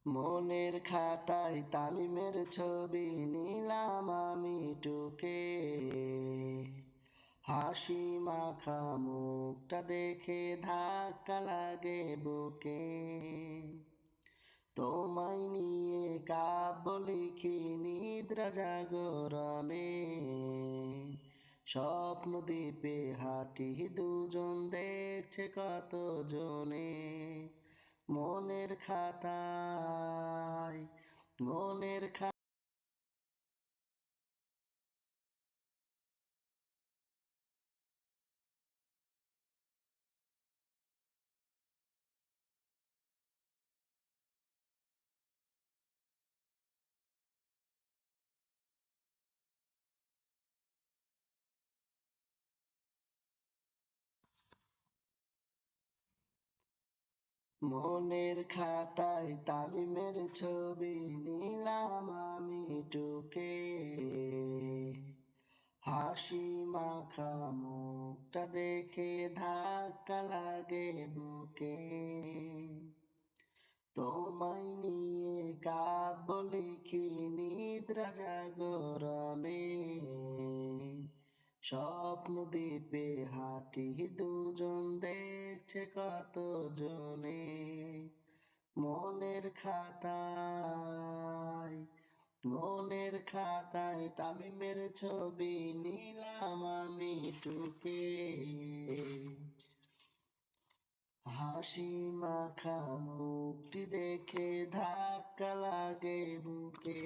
মনের খাতায় তামিমের ছবি নিলাম আমি টুকে, হাসি মাখা মুখটা দেখে ধাক্কা লাগে বুকে। তোমায় নিয়ে কাব্য লিখি নিদ্রা জাগরণে, স্বপ্ন দ্বীপে হাঁটি দুজন দেখছে কত জনে। মনের খাতায় মনের মনের খাতায় তামিমের ছবি নিলাম আমি টুকে, হাসি মাখা মুখটা দেখে ধাক্কা লাগে বুকে। তোমায় নিয়ে কাব্য লিখি নিদ্রা জাগরণে, স্বপ্ন দ্বীপে হাঁটি দুজন দেখছে কত জনে। মনের খাতায় মনের খাতায় তামিমের ছবি নিলাম আমি টুকে, হাসি মাখা মুখটি দেখে ধাক্কা লাগে বুকে।